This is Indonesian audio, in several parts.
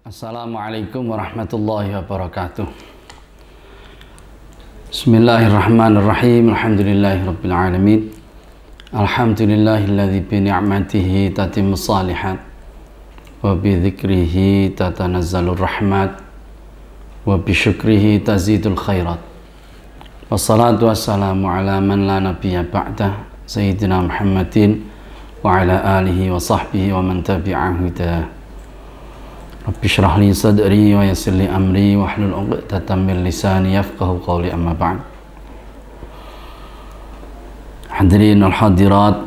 Assalamualaikum warahmatullahi wabarakatuh. Bismillahirrahmanirrahim. Alhamdulillahirabbil alamin. Alhamdulillahilladzi bi ni'matihi tatimmus shalihat wa bi dzikrihi tatanazzalur rahmat wa bi syukrihi tazidul khairat. Wassalatu wassalamu ala man la nabiyya ba'dah sayyidina Muhammadin wa ala alihi wa sahbihi wa man tabi'ahu hidayah. Rabbi syrah li sadri wa yassir li amri wahlul 'uqdatam min lisani yafqahu qawli, amma ba'd. Hadirin wal hadirat,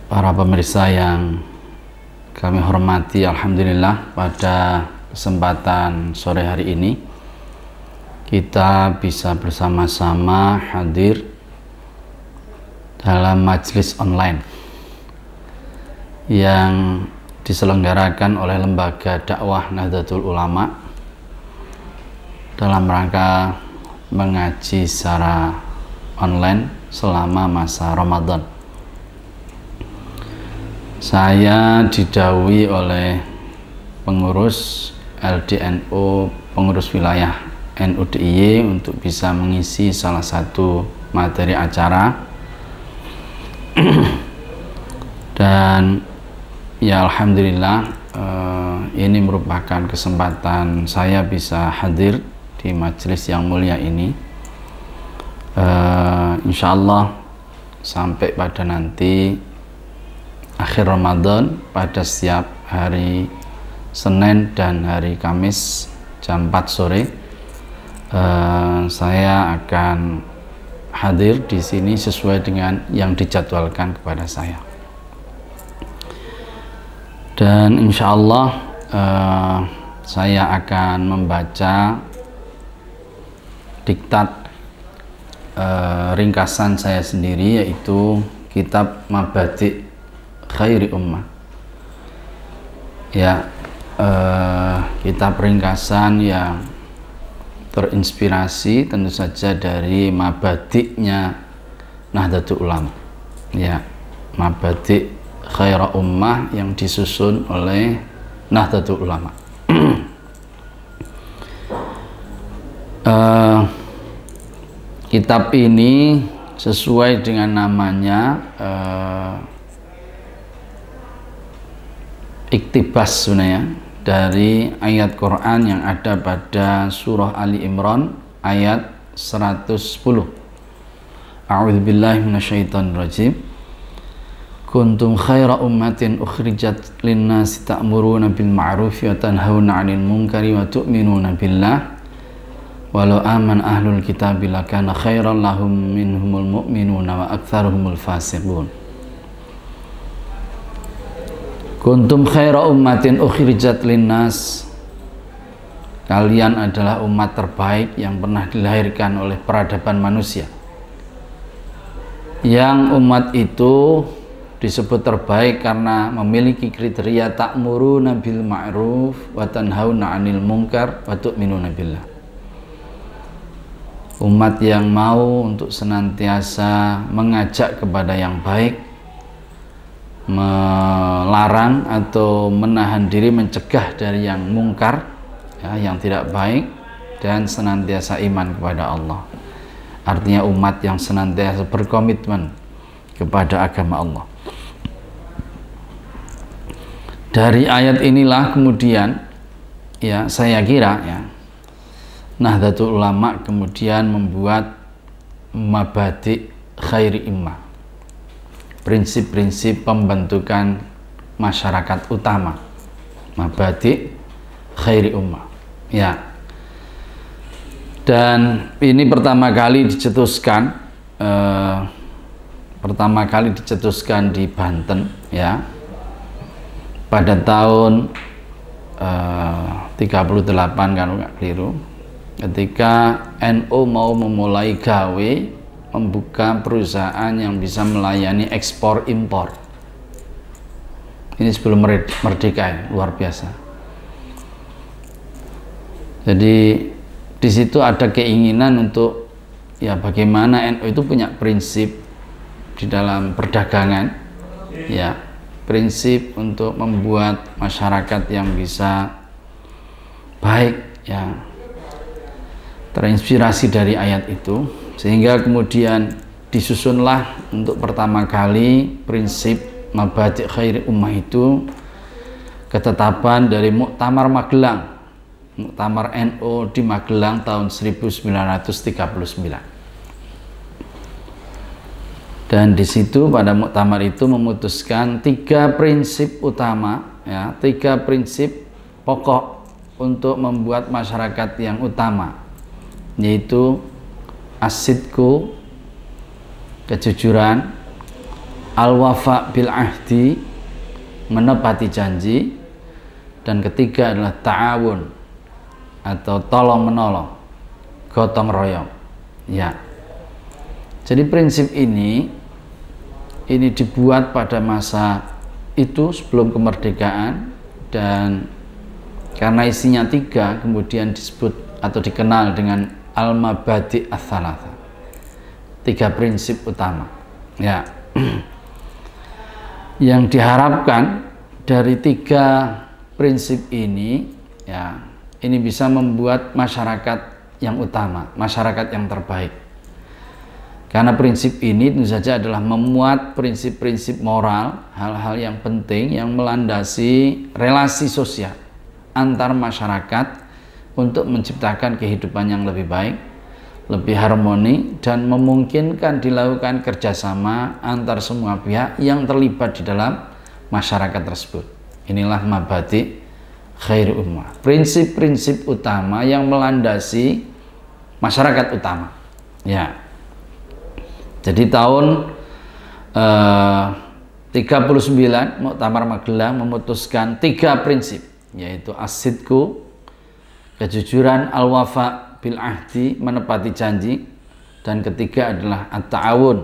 para pemirsa yang kami hormati, alhamdulillah pada kesempatan sore hari ini kita bisa bersama-sama hadir dalam majelis online yang diselenggarakan oleh Lembaga Dakwah Nahdlatul Ulama dalam rangka mengaji secara online selama masa Ramadan. Saya didhawuhi oleh pengurus LDNU, pengurus wilayah NU DIY untuk bisa mengisi salah satu materi acara dan ya alhamdulillah ini merupakan kesempatan saya bisa hadir di majelis yang mulia ini. Insyaallah sampai pada nanti akhir Ramadan pada setiap hari Senin dan hari Kamis jam 4 sore saya akan hadir di sini sesuai dengan yang dijadwalkan kepada saya. Dan insya Allah saya akan membaca diktat ringkasan saya sendiri, yaitu kitab Mabadi' Khairi Ummah. Ya, kitab ringkasan yang terinspirasi tentu saja dari mabadi'nya Nahdlatul Ulama. Ya, Mabadi' Khairi Ummah yang disusun oleh Nahdlatul Ulama. Kitab ini sesuai dengan namanya iktibas sebenarnya dari ayat Quran yang ada pada surah Ali Imran ayat 110. A'udzubillahi minasyaitonir rajim. Kuntum khaira ummatin ukhrijat linnasi ta'muruna bil ma'rufi wa tanhauna 'anil munkari wa tu'minuna billah walau aman ahlul kitabi lakana khairan lahum minhumul mu'minuna wa aktsaruhumul fasiqun. Kuntum khaira ummatin ukhrijat linnas, kalian adalah umat terbaik yang pernah dilahirkan oleh peradaban manusia, yang umat itu disebut terbaik karena memiliki kriteria ta'muruna bil ma'ruf wa tanhauna 'anil munkar wa tu'minuna billah. Umat yang mau untuk senantiasa mengajak kepada yang baik, melarang atau menahan diri mencegah dari yang mungkar, ya, yang tidak baik, dan senantiasa iman kepada Allah. Artinya umat yang senantiasa berkomitmen kepada agama Allah. Dari ayat inilah kemudian ya saya kira ya Nahdlatul Ulama kemudian membuat Mabadi' Khairi Ummah, prinsip-prinsip pembentukan masyarakat utama, Mabadi' Khairi Ummah. Ya. Dan ini pertama kali dicetuskan di Banten, ya, pada tahun 38 kalau nggak keliru, ketika NU mau memulai gawe membuka perusahaan yang bisa melayani ekspor impor. Ini sebelum merdeka ya, luar biasa. Jadi di situ ada keinginan untuk ya bagaimana NU itu punya prinsip di dalam perdagangan, ya, prinsip untuk membuat masyarakat yang bisa baik ya, terinspirasi dari ayat itu, sehingga kemudian disusunlah untuk pertama kali prinsip mabadi' khairi ummah itu, ketetapan dari Muktamar Magelang, Muktamar NU di Magelang tahun 1939. Dan di situ pada muktamar itu memutuskan 3 prinsip utama ya, 3 prinsip pokok untuk membuat masyarakat yang utama, yaitu as-sidqu, kejujuran, al-wafa bil ahdi, menepati janji, dan ketiga adalah ta'awun atau tolong menolong, gotong royong ya. Jadi prinsip ini dibuat pada masa itu sebelum kemerdekaan, dan karena isinya 3 kemudian disebut atau dikenal dengan al-mabadi' ats-tsalatsa, 3 prinsip utama ya. Yang diharapkan dari 3 prinsip ini ya, ini bisa membuat masyarakat yang utama, masyarakat yang terbaik. Karena prinsip ini tentu saja adalah memuat prinsip-prinsip moral, hal-hal yang penting yang melandasi relasi sosial antar masyarakat untuk menciptakan kehidupan yang lebih baik, lebih harmoni, dan memungkinkan dilakukan kerjasama antar semua pihak yang terlibat di dalam masyarakat tersebut. Inilah mabadi' khairi ummah, prinsip-prinsip utama yang melandasi masyarakat utama ya. Jadi tahun 39 Muktamar Magelang memutuskan 3 prinsip, yaitu as-sidqu, kejujuran, al-wafa bil ahdi, menepati janji, dan ketiga adalah at-ta'awun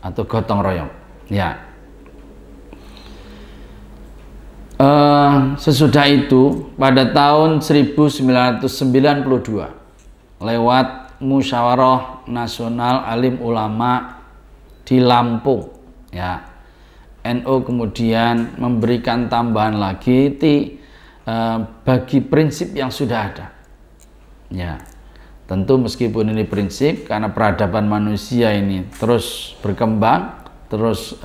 atau gotong royong ya. Sesudah itu pada tahun 1992 lewat Musyawarah Nasional Alim Ulama di Lampung ya, NU kemudian memberikan tambahan lagi bagi prinsip yang sudah ada ya. Tentu meskipun ini prinsip, karena peradaban manusia ini terus berkembang, terus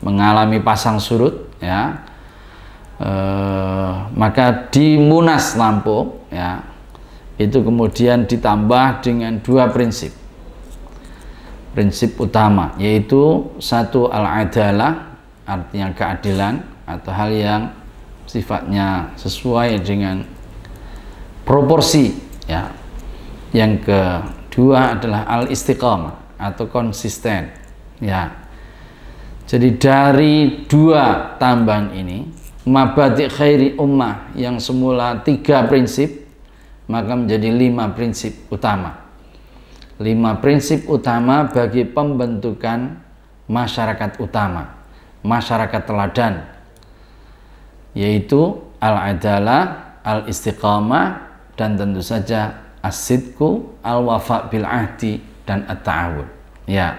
mengalami pasang surut ya, maka di Munas Lampung ya, itu kemudian ditambah dengan 2 prinsip utama, yaitu 1 al-adalah, artinya keadilan atau hal yang sifatnya sesuai dengan proporsi ya. Yang kedua adalah al-istiqamah atau konsisten ya. Jadi dari 2 tambahan ini, mabadi' khairi ummah yang semula 3 prinsip, maka menjadi 5 prinsip utama. 5 prinsip utama bagi pembentukan masyarakat utama, masyarakat teladan, yaitu al-adalah, al-istiqamah, dan tentu saja as-sidqu, al-wafa bil ahdi, dan at-ta'awun ya.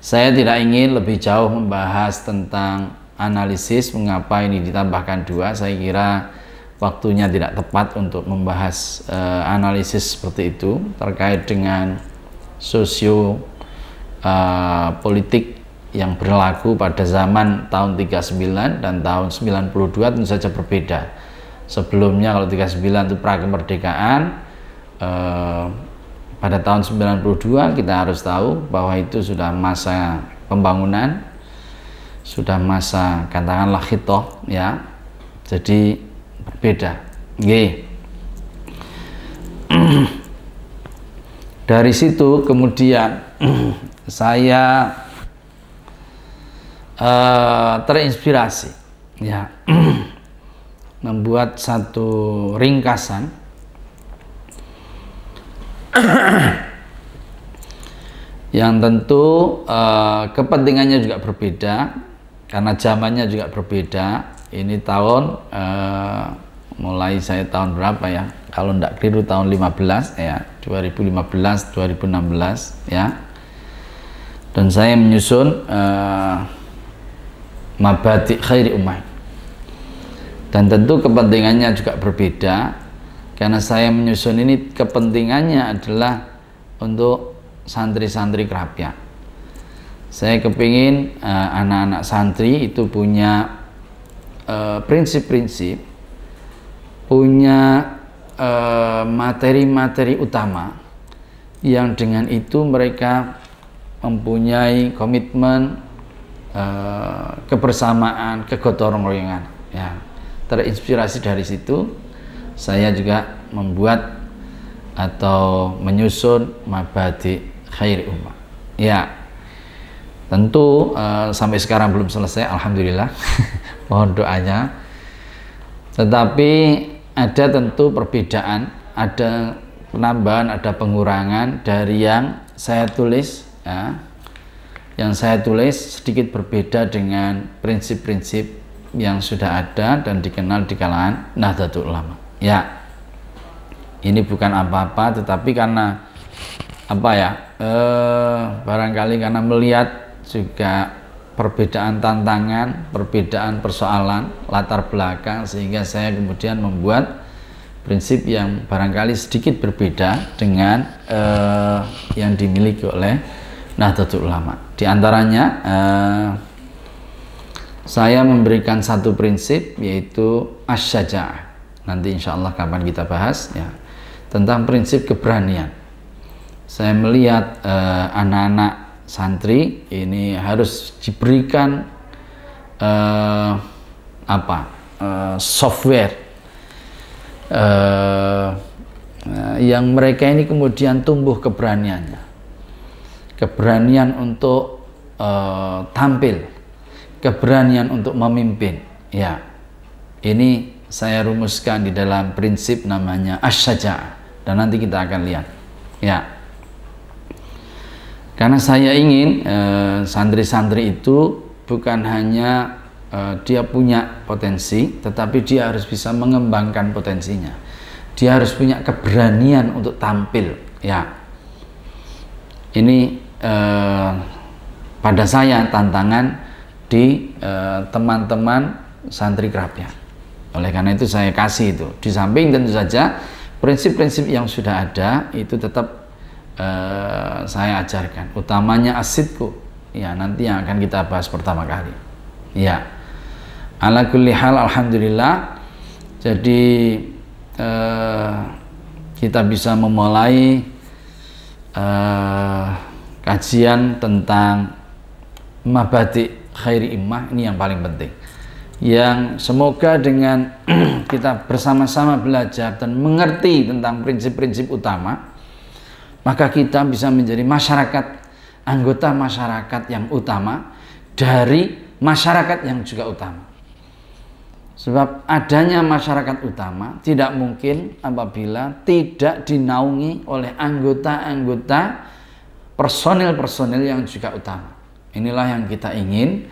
Saya tidak ingin lebih jauh membahas tentang analisis mengapa ini ditambahkan 2. Saya kira waktunya tidak tepat untuk membahas analisis seperti itu terkait dengan sosio politik yang berlaku pada zaman tahun 39 dan tahun 92 tentu saja berbeda. Sebelumnya kalau 39 itu pra kemerdekaan, pada tahun 92 kita harus tahu bahwa itu sudah masa pembangunan, sudah masa katakanlah khitoh ya. Jadi berbeda. Dari situ kemudian saya terinspirasi ya, membuat satu ringkasan yang tentu kepentingannya juga berbeda karena zamannya juga berbeda. Ini tahun mulai saya tahun berapa ya, kalau tidak keliru tahun 15 ya, 2015 2016 ya, dan saya menyusun mabadi' khairi ummah. Dan tentu kepentingannya juga berbeda, karena saya menyusun ini kepentingannya adalah untuk santri-santri kerapian. Saya kepingin anak-anak santri itu punya prinsip-prinsip, punya materi-materi utama yang dengan itu mereka mempunyai komitmen, kebersamaan, kegotong royongan. Ya, terinspirasi dari situ, saya juga membuat atau menyusun Mabadi Khairi Ummah. Ya, tentu sampai sekarang belum selesai, alhamdulillah. Mohon doanya. Tetapi ada tentu perbedaan, ada penambahan, ada pengurangan dari yang saya tulis. Ya, yang saya tulis sedikit berbeda dengan prinsip-prinsip yang sudah ada dan dikenal di kalangan Nahdlatul Ulama. Ya, ini bukan apa-apa, tetapi karena apa ya, barangkali karena melihat juga perbedaan tantangan, perbedaan persoalan, latar belakang, sehingga saya kemudian membuat prinsip yang barangkali sedikit berbeda dengan yang dimiliki oleh Nahdlatul Ulama. Di antaranya saya memberikan satu prinsip, yaitu asy-syaja'ah. Nanti insya Allah kapan kita bahas ya tentang prinsip keberanian. Saya melihat anak-anak santri ini harus diberikan software yang mereka ini kemudian tumbuh keberaniannya, keberanian untuk tampil, keberanian untuk memimpin. Ya, ini saya rumuskan di dalam prinsip namanya asy-syaja'ah, dan nanti kita akan lihat. Ya, karena saya ingin santri-santri itu bukan hanya dia punya potensi, tetapi dia harus bisa mengembangkan potensinya. Dia harus punya keberanian untuk tampil. Ya, ini pada saya tantangan di teman-teman santri kerapian. Oleh karena itu saya kasih itu. Di samping tentu saja prinsip-prinsip yang sudah ada itu tetap saya ajarkan. Utamanya as-sidqu. Ya, nanti yang akan kita bahas pertama kali. Ya, ala kulli hal, alhamdulillah. Jadi kita bisa memulai kajian tentang Mabadi Khairi Ummah. Ini yang paling penting, yang semoga dengan kita bersama-sama belajar dan mengerti tentang prinsip-prinsip utama, maka kita bisa menjadi masyarakat, anggota masyarakat yang utama dari masyarakat yang juga utama. Sebab adanya masyarakat utama tidak mungkin apabila tidak dinaungi oleh anggota-anggota, personil-personil yang juga utama. Inilah yang kita ingin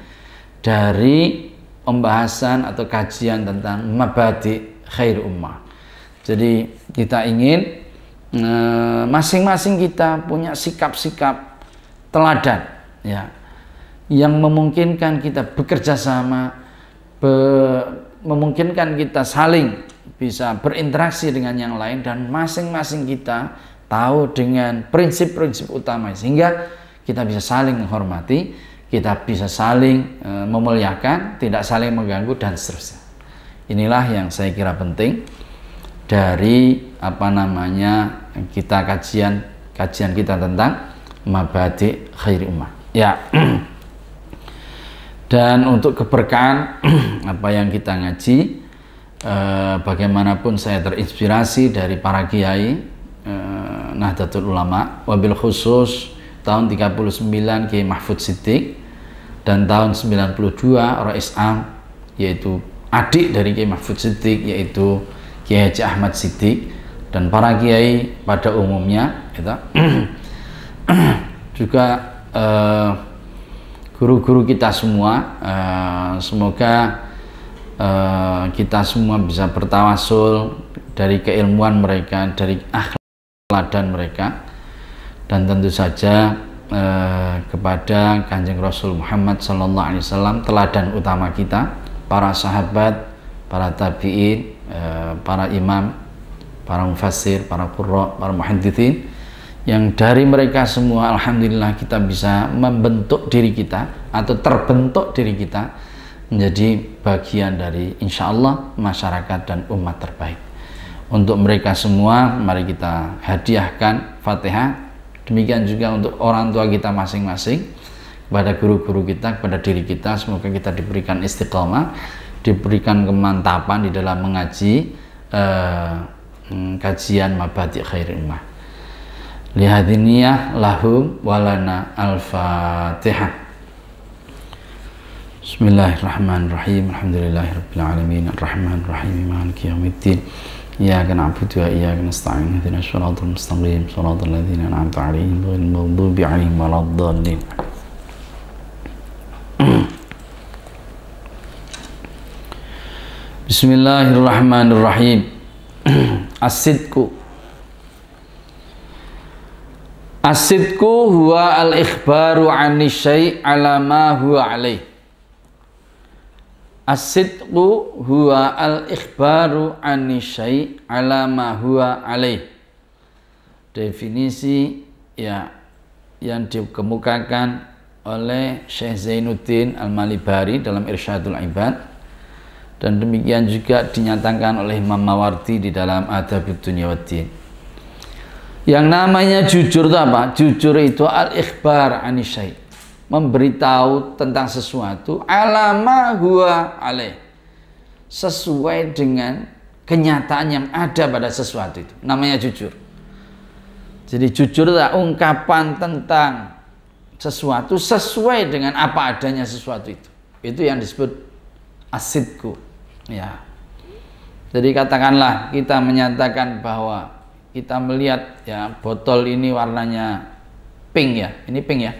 dari pembahasan atau kajian tentang Mabadi Khairi Ummah. Jadi kita ingin masing-masing kita punya sikap-sikap teladan, ya, yang memungkinkan kita bekerja sama, memungkinkan kita saling bisa berinteraksi dengan yang lain, dan masing-masing kita tahu dengan prinsip-prinsip utama, sehingga kita bisa saling menghormati, kita bisa saling memuliakan, tidak saling mengganggu, dan seterusnya. Inilah yang saya kira penting dari kita kajian kita tentang Mabadi Khairi Ummah. Ya. Dan untuk keberkahan apa yang kita ngaji, bagaimanapun saya terinspirasi dari para kiai Nahdlatul Ulama, wabil khusus tahun 39 Kiai Mahfud Siddiq, dan tahun 92 Rais Am, yaitu adik dari Kiai Mahfud Siddiq, yaitu Kiai Haji Ahmad Siddiq, dan para kiai pada umumnya gitu. Juga guru-guru kita semua, semoga kita semua bisa bertawasul dari keilmuan mereka, dari akhlak dan mereka, dan tentu saja kepada Kanjeng Rasul Muhammad SAW, teladan utama kita, para sahabat, para tabi'in, para imam, para mufassir, para qurra, para muhadditsin, yang dari mereka semua alhamdulillah kita bisa membentuk diri kita atau terbentuk diri kita menjadi bagian dari insyaallah masyarakat dan umat terbaik. Untuk mereka semua mari kita hadiahkan Fatihah. Demikian juga untuk orang tua kita masing-masing, kepada guru-guru kita, kepada diri kita, semoga kita diberikan istiqamah, diberikan kemantapan di dalam mengaji kajian Mabadi' Khairil Ummah. Lihadiniyah lahum walana al-Fatihah. Bismillahirrahmanirrahim. Alhamdulillahirabbil alamin arrahmanir rahim maliki yaumiddin. Iyyaka na'budu wa iyyaka nasta'in ihdinas siratal mustaqim siratal ladzina an'amta 'alaihim ghairil maghdubi 'alaihim waladdallin. Bismillahirrahmanirrahim. As-sidqu. As-sidqu huwa al-ikhbaru 'ani syai' 'ala ma huwa 'alaih. As-sidqu huwa al-ikhbaru 'ani syai' 'ala ma huwa 'alaih. Definisi ya yang dikemukakan oleh Syekh Zainuddin Al-Malibari dalam Irsyadul Ibad, dan demikian juga dinyatakan oleh Imam Mawardi di dalam Adabud Dunya Waddin. Yang namanya jujur itu apa? Jujur itu al-ikhbar 'ani syai', memberitahu tentang sesuatu alama huwa alaih, sesuai dengan kenyataan yang ada pada sesuatu itu, namanya jujur. Jadi jujur adalah ungkapan tentang sesuatu sesuai dengan apa adanya sesuatu itu yang disebut as-sidqu ya. Jadi katakanlah kita menyatakan bahwa kita melihat ya botol ini warnanya pink ya, ini pink ya,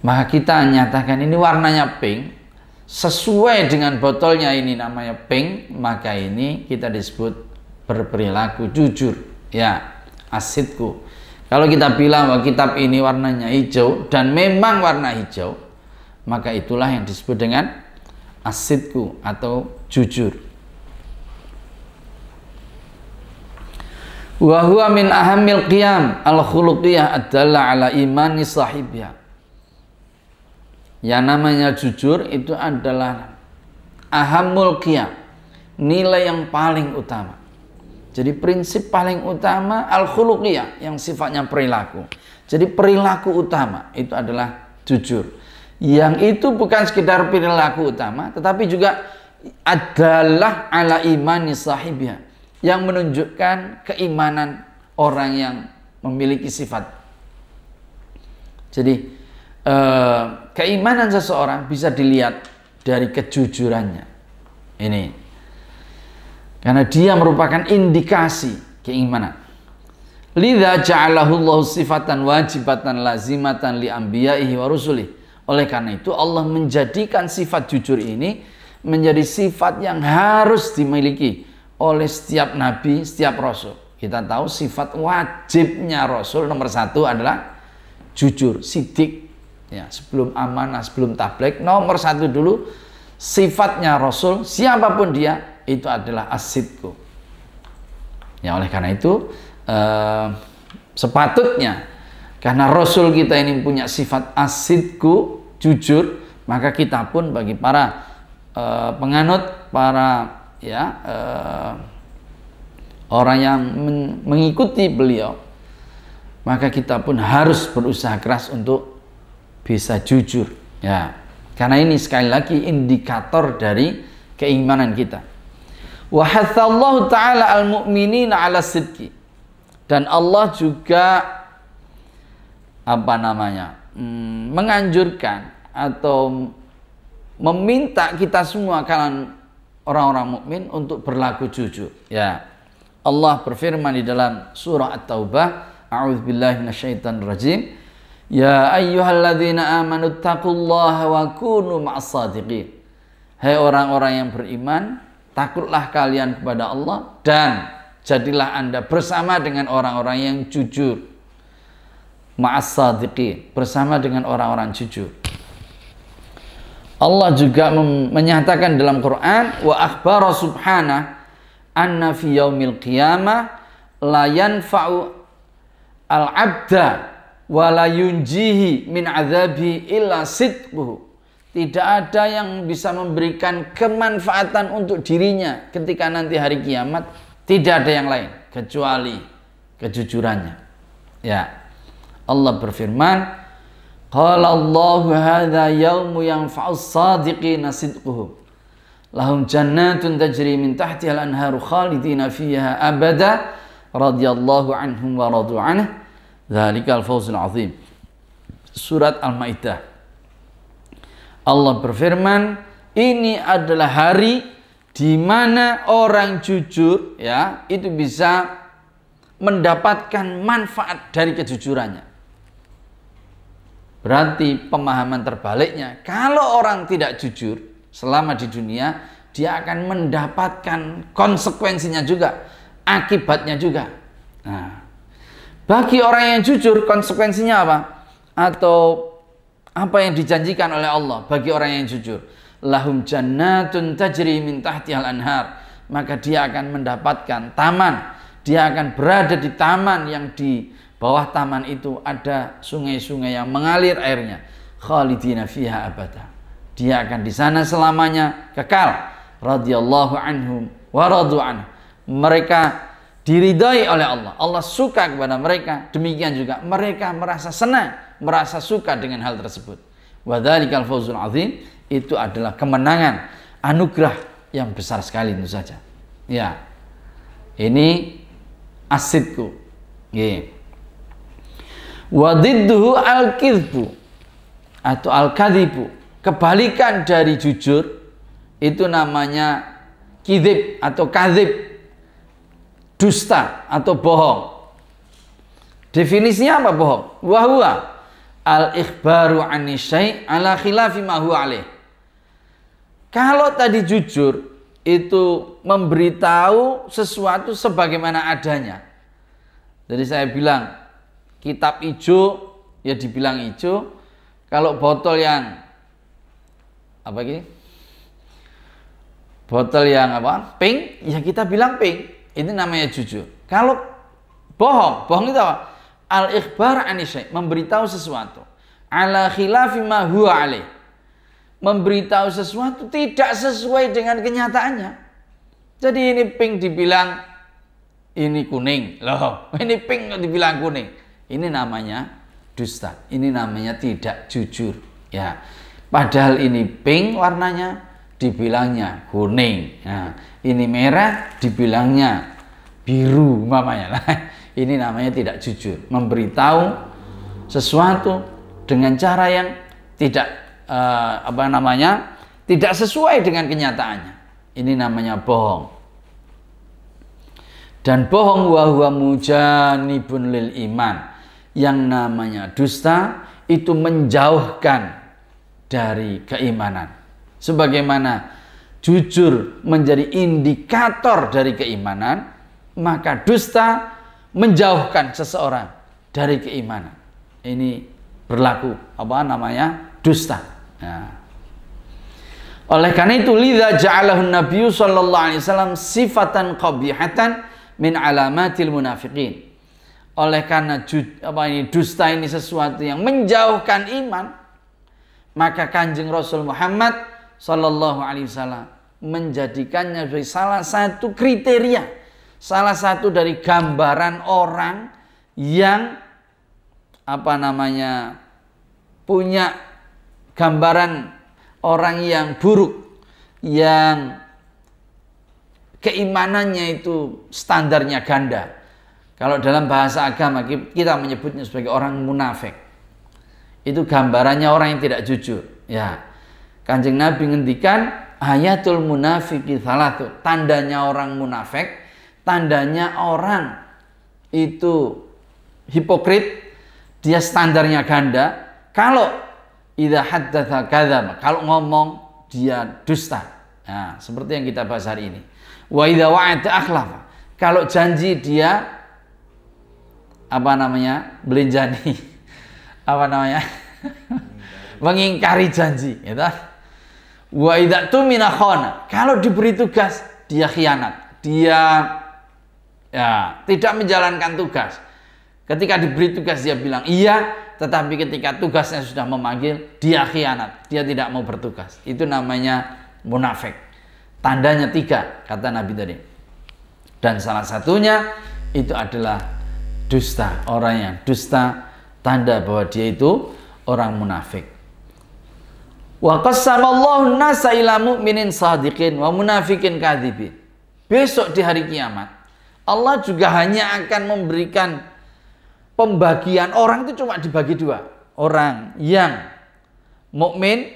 maka kita nyatakan ini warnanya pink sesuai dengan botolnya, ini namanya pink, maka ini kita disebut berperilaku jujur ya, as-sidqu. Kalau kita bilang bahwa kitab ini warnanya hijau dan memang warna hijau, maka itulah yang disebut dengan as-sidqu atau jujur. Wa huwa min ahammil qiyam al-khuluqiyah adalla ala imani sahibiha. Yang namanya jujur itu adalah ahammul qiyam, nilai yang paling utama. Jadi prinsip paling utama al-khuluqiyah yang sifatnya perilaku. Jadi perilaku utama itu adalah jujur. Yang itu bukan sekedar perilaku utama, tetapi juga adalah ala imani sahibiha, yang menunjukkan keimanan orang yang memiliki sifat. Jadi keimanan seseorang bisa dilihat dari kejujurannya. Ini karena dia merupakan indikasi keimanan. Lidza ja'alahu Allahu sifatan wajibatan lazimatan li anbiya'ihi wa rusulih. Oleh karena itu Allah menjadikan sifat jujur ini menjadi sifat yang harus dimiliki oleh setiap nabi, setiap rasul. Kita tahu sifat wajibnya rasul nomor satu adalah jujur, sidik. Ya, sebelum amanah, sebelum tabligh, nomor satu dulu sifatnya rasul siapapun dia itu adalah as-sidqu. Ya, oleh karena itu sepatutnya karena rasul kita ini punya sifat as-sidqu, jujur, maka kita pun bagi para penganut, para ya orang yang mengikuti beliau, maka kita pun harus berusaha keras untuk bisa jujur ya, karena ini sekali lagi indikator dari keimanan kita. Wa hathallahu ta'ala al-mu'minina 'ala sidqi, dan Allah juga menganjurkan atau meminta kita semua kalian orang-orang mukmin untuk berlaku jujur ya. Allah berfirman di dalam surah At-Taubah, a'udzubillahi minasyaitonir rajim, ya ayyuhalladzina amanu taqullaha wa kunu ma'as shadiqin. Hai orang-orang yang beriman, takutlah kalian kepada Allah dan jadilah Anda bersama dengan orang-orang yang jujur. Ma'as shadiqin, bersama dengan orang-orang jujur. Allah juga menyatakan dalam Quran, wa akhbara subhanahu anna fi yaumil qiyamah la yanfa'u al-'abda wa la yunjihi min 'adzabi illa sidquhu. Tidak ada yang bisa memberikan kemanfaatan untuk dirinya ketika nanti hari kiamat, tidak ada yang lain kecuali kejujurannya. Ya. Allah berfirman, qala Allahu hadza yaumu yanfa'us shadiqina sidquhum. Lahum jannatun tajri min tahtiha al-anharu khalidina fiha abada radhiyallahu anhum wa radu anhu dzalikal fawzul azim. Surat Al-Maidah. Allah berfirman, ini adalah hari di mana orang jujur ya itu bisa mendapatkan manfaat dari kejujurannya. Berarti pemahaman terbaliknya, kalau orang tidak jujur selama di dunia, dia akan mendapatkan konsekuensinya juga, akibatnya juga. Nah, bagi orang yang jujur, konsekuensinya apa? Atau apa yang dijanjikan oleh Allah bagi orang yang jujur? Lahum jannatun tajri min tahtihal anhar. Maka dia akan mendapatkan taman. Dia akan berada di taman yang di bawah taman itu ada sungai-sungai yang mengalir airnya. Khalidina fiha abada. Dia akan di sana selamanya kekal. Radhiyallahu anhum wa radu anhu. Mereka diridai oleh Allah. Allah suka kepada mereka. Demikian juga mereka merasa senang, merasa suka dengan hal tersebut. Wa dzalikal fawzul azim. Itu adalah kemenangan, anugerah yang besar sekali tentu saja. Ya. Ini asidku. Nggih. Wa didduhu al-kidhbu atau al-kadhibu. Kebalikan dari jujur itu namanya kidhib atau kadhib, dusta atau bohong. Definisinya apa bohong? Wa huwa al-ikhbaru 'ani syai' ala khilafi ma huwa alaih. Kalau tadi jujur itu memberitahu sesuatu sebagaimana adanya. Jadi saya bilang kitab hijau ya dibilang hijau, kalau botol yang apa gini? Botol yang apa? Pink, ya kita bilang pink. Ini namanya jujur. Kalau bohong itu apa? Al-ikhbar 'ani syai', memberitahu sesuatu. Ala khilafi ma huwa alaih. Memberitahu sesuatu tidak sesuai dengan kenyataannya. Jadi ini pink dibilang ini kuning. Loh, ini pink dibilang kuning. Ini namanya dusta. Ini namanya tidak jujur. Ya. Padahal ini pink warnanya, dibilangnya kuning. Nah, ini merah, dibilangnya biru, mamanya. Nah, ini namanya tidak jujur. Memberitahu sesuatu dengan cara yang tidak tidak sesuai dengan kenyataannya. Ini namanya bohong. Dan bohong wa huwa mujanibun lil iman. Yang namanya dusta itu menjauhkan dari keimanan. Sebagaimana jujur menjadi indikator dari keimanan, maka dusta menjauhkan seseorang dari keimanan. Ini berlaku dusta. Nah. Oleh karena itu lidza ja'alahu Nabi sallallahu alaihi wasallam sifatan qabihatan min alamatil munafiqin. Oleh karena dusta ini sesuatu yang menjauhkan iman, maka Kanjeng Rasul Muhammad sallallahu alaihi wasallam menjadikannya sebagai salah satu kriteria, salah satu dari gambaran orang yang punya gambaran orang yang buruk, yang keimanannya itu standarnya ganda. Kalau dalam bahasa agama kita menyebutnya sebagai orang munafik. Itu gambarannya orang yang tidak jujur. Ya. Kanjeng Nabi ngendikan ayatul munafiqi salatu. Tandanya orang munafik, tandanya orang itu hipokrit, dia standarnya ganda. Kalau idza haddatsa kadzdzaba, kalau ngomong dia dusta. Nah, seperti yang kita bahas hari ini. Wa idza wa'ada akhlafa. Kalau janji dia belinjani. Mengingkari janji, gitu. Wa idza tumina khana. Kalau diberi tugas dia khianat. Dia tidak menjalankan tugas. Ketika diberi tugas dia bilang iya, tetapi ketika tugasnya sudah memanggil dia khianat. Dia tidak mau bertugas. Itu namanya munafik. Tandanya 3 kata Nabi tadi. Dan salah satunya itu adalah dusta. Orang yang dusta, tanda bahwa dia itu orang munafik. Wa qassamallahu an-nasa ila mu'minin shadiqin wa munafikin kadzibin. Besok di hari kiamat Allah juga hanya akan memberikan pembagian orang itu cuma dibagi 2. Orang yang mukmin,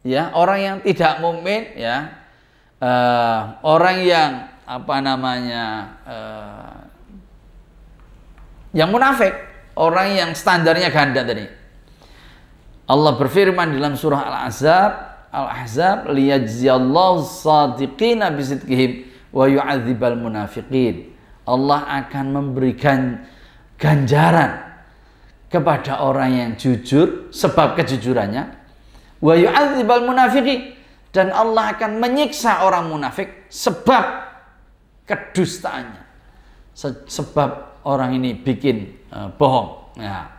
ya, orang yang tidak mukmin, ya, orang yang yang munafik, orang yang standarnya ganda tadi. Allah berfirman dalam surah Al-Ahzab, liyajziyallahu shadiqina bisidqihim wa yu'adzibal munafiqin. Allah akan memberikan ganjaran kepada orang yang jujur sebab kejujurannya, wa yu'adzibal munafiqin, dan Allah akan menyiksa orang munafik sebab kedustaannya, sebab orang ini bikin bohong. Ya.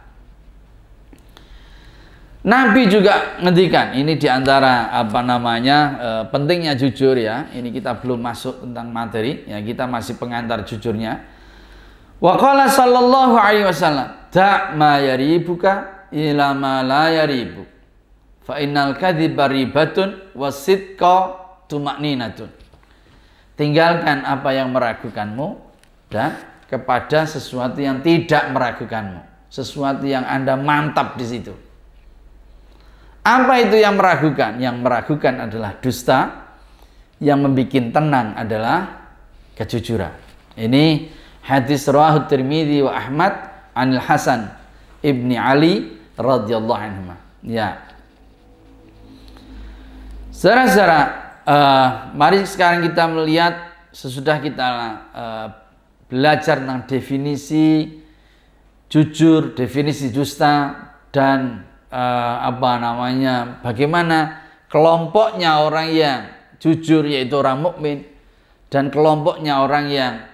Nabi juga ngendikan, ini diantara pentingnya jujur, ya. Ini kita belum masuk tentang materi, ya, kita masih pengantar jujurnya. Wa qala sallallahu alaihi wasallam, da' ma yaribuka ila ma la yaribuk, fa innal kadhiba ribatun wasidqa tumakninatun. Tinggalkan apa yang meragukanmu dan kepada sesuatu yang tidak meragukanmu, sesuatu yang Anda mantap di situ. Apa itu yang meragukan? Yang meragukan adalah dusta, yang membuat tenang adalah kejujuran. Ini hadis rawahu Tirmidzi wa Ahmad anil Hasan ibni Ali radhiyallahu anhu. Ya. Saudara-saudara, mari sekarang kita melihat, sesudah kita belajar tentang definisi jujur, definisi dusta, dan bagaimana kelompoknya orang yang jujur yaitu orang mukmin, dan kelompoknya orang yang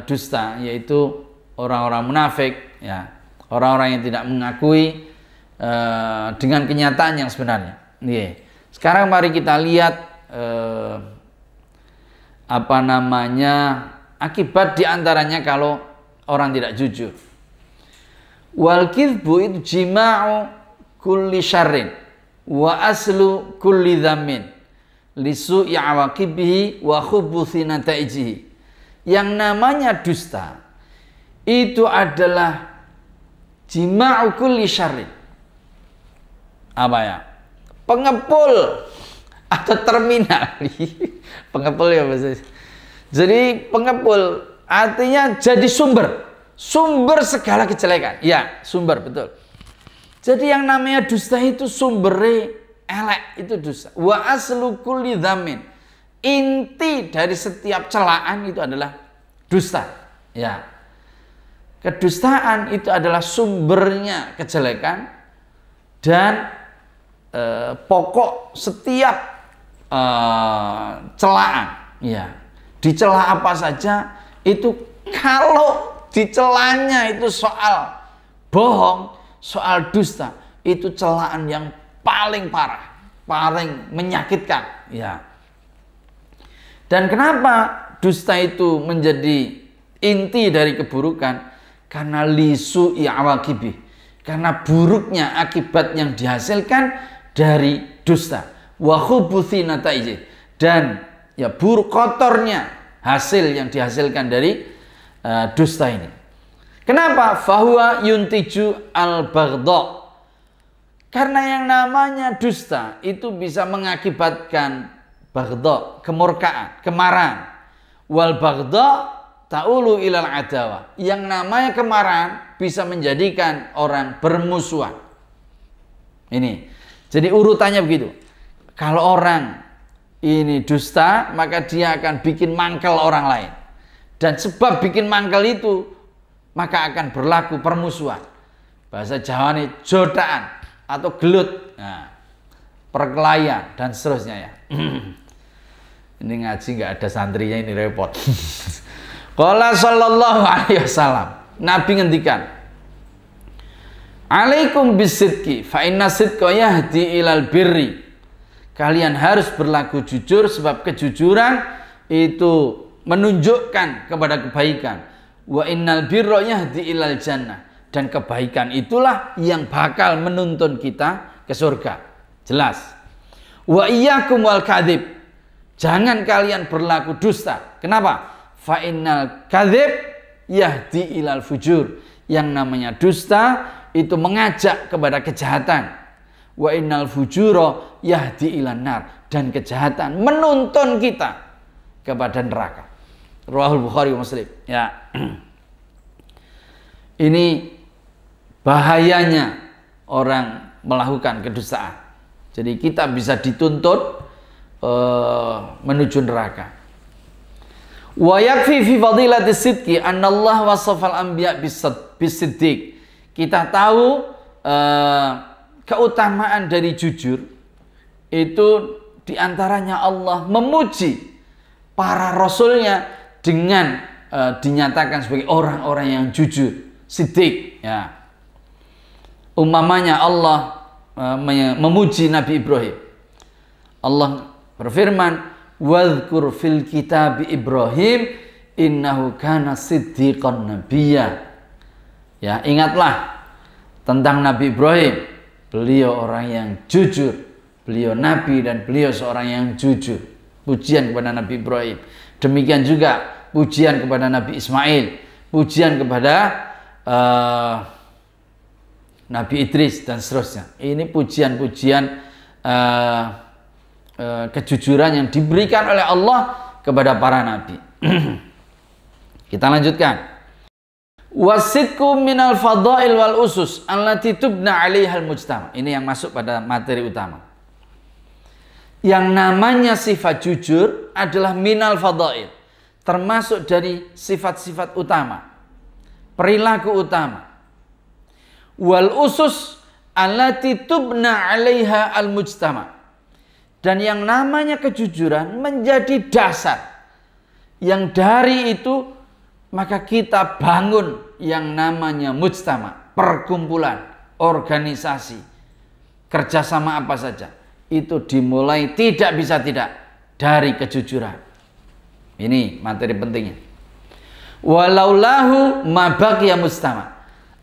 dusta yaitu orang-orang munafik, ya, orang-orang yang tidak mengakui dengan kenyataan yang sebenarnya. Sekarang mari kita lihat akibat diantaranya kalau orang tidak jujur. Wal kidhbu itu jima'u kulli syarrin wa aslu kulli dhammin lisu'i awaqibihi wa khubuthi nataijihi. Yang namanya dusta itu adalah jima'u kulli syarrin. Pengepul atau terminal. Pengepul ya bahasa. Jadi pengepul artinya jadi sumber segala kejelekan. Ya, sumber, betul. Jadi yang namanya dusta itu sumbernya elek, itu dusta. Wa aslu kulli dhammin. Inti dari setiap celaan itu adalah dusta. Ya. Kedustaan itu adalah sumbernya kejelekan dan pokok setiap celaan. Ya. Dicela apa saja itu, kalau dicelanya itu soal bohong, soal dusta, itu celaan yang paling parah, paling menyakitkan, ya. Dan kenapa dusta itu menjadi inti dari keburukan? Karena lisu i'awaqibi, karena buruknya akibat yang dihasilkan dari dusta. Wa khubuthi nataiji, dan ya buruk kotornya hasil yang dihasilkan dari dusta ini. Kenapa? Fahuwa yuntiju al-baghdha. Karena yang namanya dusta itu bisa mengakibatkan baghdha, kemurkaan, kemarahan. Wal baghdha ta'ulu ilal adawa. Yang namanya kemarahan bisa menjadikan orang bermusuhan. Ini. Jadi urutannya begitu. Kalau orang ini dusta, maka dia akan bikin mangkel orang lain. Dan sebab bikin mangkel itu, maka akan berlaku permusuhan. Bahasa Jawa ini jodaan atau gelut. Nah, perkelahian dan seterusnya ya. Ini ngaji nggak ada santrinya, ini repot. Qala sallallahu alaihi wasallam, Nabi ngendikan, alaikum bisidqi fa inna sidqa yahdi ilal birri. Kalian harus berlaku jujur sebab kejujuran itu menunjukkan kepada kebaikan. Wa innal birra yahdi ilal jannah, dan kebaikan itulah yang bakal menuntun kita ke surga. Jelas. Wa iyyakum wal kadzib, jangan kalian berlaku dusta. Kenapa? Fa innal kadzib yahdi ilal fujur. Yang namanya dusta itu mengajak kepada kejahatan. Wa innal fujura yahdi ilan nar, dan kejahatan menuntun kita kepada neraka. Rawahul Bukhari wa Muslim. Ya. Ini bahayanya orang melakukan kedustaan. Jadi kita bisa dituntut menuju neraka. Wa yakfi fi fadilati sidqi annallahu wasafal anbiya bisiddiq. Kita tahu keutamaan dari jujur itu diantaranya Allah memuji para rasulnya dengan dinyatakan sebagai orang-orang yang jujur, siddiq ya. Umpamanya Allah memuji Nabi Ibrahim. Allah berfirman, wadhkur fil kitab Ibrahim innahu kana siddiqan nabiyya. Ya, ingatlah tentang Nabi Ibrahim. Beliau orang yang jujur. Beliau nabi dan beliau seorang yang jujur. Pujian kepada Nabi Ibrahim. Demikian juga pujian kepada Nabi Ismail. Pujian kepada Nabi Idris dan seterusnya. Ini pujian-pujian kejujuran yang diberikan oleh Allah kepada para nabi. Kita lanjutkan. Wasidku minal fadail wal usus allati tubna 'alaihal mujtama. Ini yang masuk pada materi utama. Yang namanya sifat jujur adalah minal fadail, termasuk dari sifat-sifat utama, perilaku utama. Wal usus allati tubna 'alaiha al mujtama. Dan yang namanya kejujuran menjadi dasar yang dari itu maka kita bangun yang namanya mujtama, perkumpulan, organisasi, kerjasama apa saja. Itu dimulai tidak bisa tidak dari kejujuran. Ini materi pentingnya. Walaulahu ma baqiya mujtama.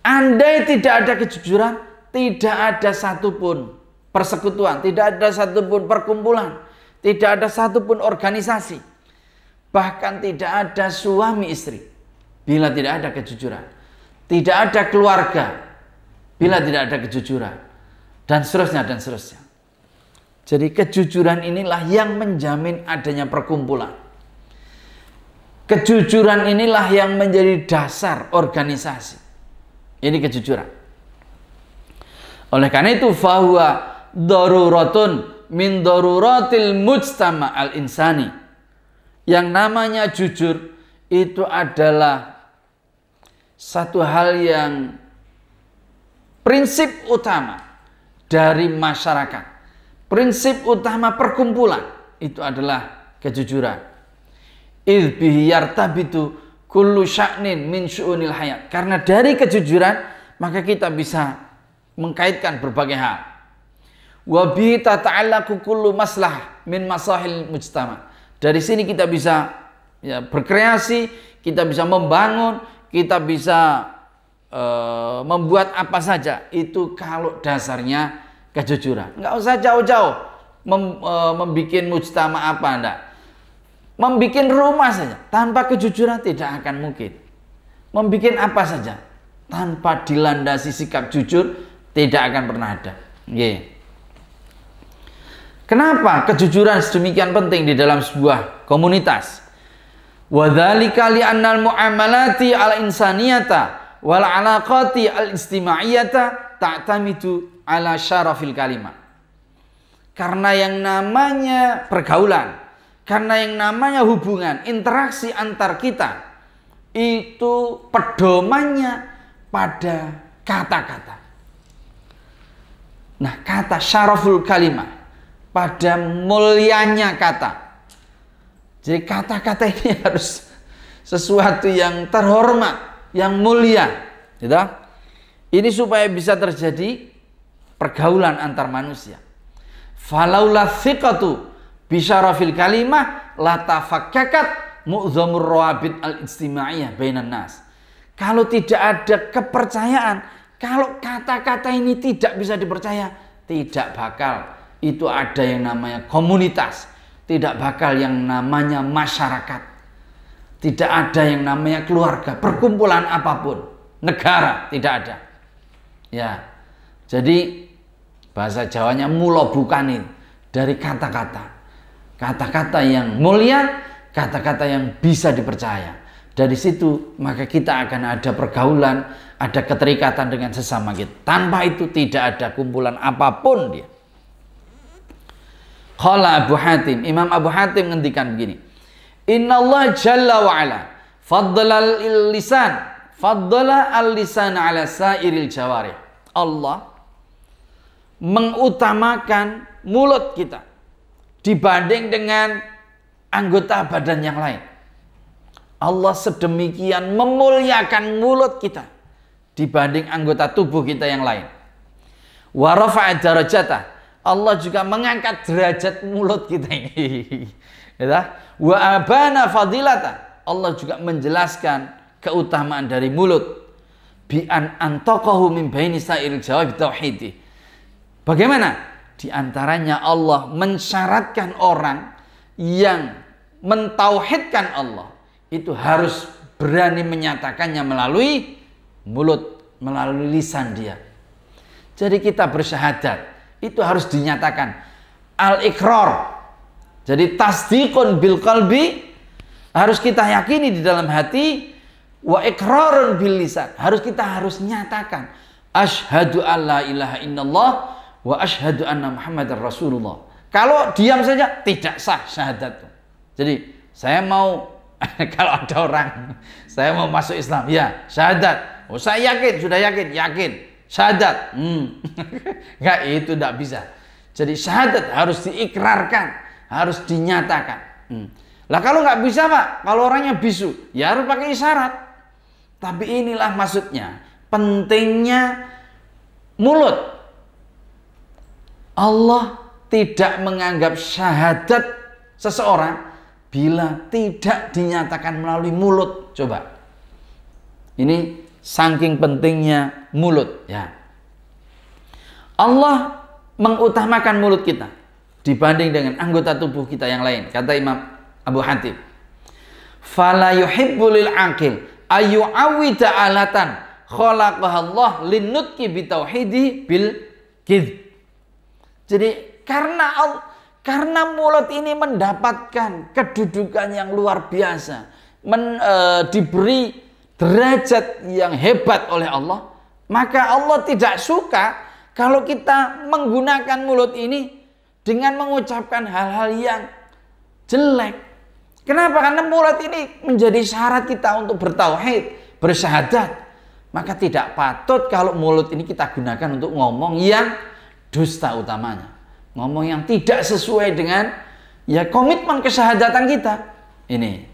Andai tidak ada kejujuran, tidak ada satupun persekutuan, tidak ada satupun perkumpulan, tidak ada satupun organisasi, bahkan tidak ada suami istri bila tidak ada kejujuran, tidak ada keluarga bila tidak ada kejujuran, dan seterusnya dan seterusnya. Jadi kejujuran inilah yang menjamin adanya perkumpulan. Kejujuran inilah yang menjadi dasar organisasi. Ini kejujuran. Oleh karena itu fahuwa daruratun min daruratil mujtama al-insani. Yang namanya jujur itu adalah satu hal yang prinsip utama dari masyarakat. Prinsip utama perkumpulan itu adalah kejujuran. Idh bihi yartabitu kullu sya'nin min syu'unil hayat. Karena dari kejujuran maka kita bisa mengkaitkan berbagai hal. Wa bi tata'allaqu kullu maslah min masahil mujtama. Dari sini kita bisa ya, berkreasi, kita bisa membangun, kita bisa membuat apa saja. Itu kalau dasarnya kejujuran. Nggak usah jauh-jauh membuat mujtama apa enggak. Membikin rumah saja tanpa kejujuran tidak akan mungkin. Membikin apa saja tanpa dilandasi sikap jujur tidak akan pernah ada. Yeah. Kenapa kejujuran sedemikian penting di dalam sebuah komunitas? Wa dzalika li annal muamalati al-insaniyata wal alaqati al-istima'iyata ta'tamidu ala syarafil kalimat. Karena yang namanya pergaulan, karena yang namanya hubungan, interaksi antar kita itu pedomannya pada kata-kata. Nah, kata syaraful kalimat, pada mulianya kata. Jadi kata-kata ini harus sesuatu yang terhormat, yang mulia, gitu. Ini supaya bisa terjadi pergaulan antar manusia. Falaula thiqatu bisyarafil kalimah la tafakkakat mu'dhamur rawabit al-ijtimaiyah bainan nas. Kalau tidak ada kepercayaan, kalau kata-kata ini tidak bisa dipercaya, tidak bakal itu ada yang namanya komunitas, tidak bakal yang namanya masyarakat, tidak ada yang namanya keluarga, perkumpulan apapun, negara, tidak ada. Ya, jadi bahasa Jawanya mulo bukan ini, dari kata-kata, kata-kata yang mulia, kata-kata yang bisa dipercaya. Dari situ maka kita akan ada pergaulan, ada keterikatan dengan sesama kita. Tanpa itu tidak ada kumpulan apapun dia. Qala Abu Hatim, Imam Abu Hatim ngendikan begini. Innallaha jalla wa ala faddala al-lisan ala sairil jawarih. Allah mengutamakan mulut kita dibanding dengan anggota badan yang lain. Allah sedemikian memuliakan mulut kita dibanding anggota tubuh kita yang lain. Wa rafa'a darajatah. Allah juga mengangkat derajat mulut kita ini. Wa abana fadilata. Allah juga menjelaskan keutamaan dari mulut. Bi an antaqahu min baini sa'iril jawab tauhid. Bagaimana? Di antaranya Allah mensyaratkan orang yang mentauhidkan Allah itu harus berani menyatakannya melalui mulut, melalui lisan dia. Jadi kita bersyahadat itu harus dinyatakan al-iqrar. Jadi tasdiqun bil qalbi, harus kita yakini di dalam hati, wa iqrarun bil lisan, harus nyatakan asyhadu alla ilaha illallah wa asyhadu anna muhammadar rasulullah. Kalau diam saja tidak sah syahadat. Jadi saya mau kalau ada orang saya mau masuk Islam, ya syahadat. Oh saya yakin, sudah yakin syahadat. Enggak, itu tidak bisa. Jadi syahadat harus diikrarkan, harus dinyatakan. Lah kalau nggak bisa Pak, kalau orangnya bisu, ya harus pakai isyarat. Tapi inilah maksudnya, pentingnya mulut. Allah tidak menganggap syahadat seseorang bila tidak dinyatakan melalui mulut. Coba. Ini saking pentingnya mulut, ya. Allah mengutamakan mulut kita dibanding dengan anggota tubuh kita yang lain, kata Imam Abu Hatim. Fala yuhibbu lil aqil ayu awida alatan khalaqaha Allah linnutqi bi tauhidi bil kidz. Jadi karena mulut ini mendapatkan kedudukan yang luar biasa, diberi derajat yang hebat oleh Allah, maka Allah tidak suka kalau kita menggunakan mulut ini dengan mengucapkan hal-hal yang jelek. Kenapa? Karena mulut ini menjadi syarat kita untuk bertauhid, bersyahadat. Maka tidak patut kalau mulut ini kita gunakan untuk ngomong yang dusta utamanya, ngomong yang tidak sesuai dengan ya komitmen kesyahadatan kita. Ini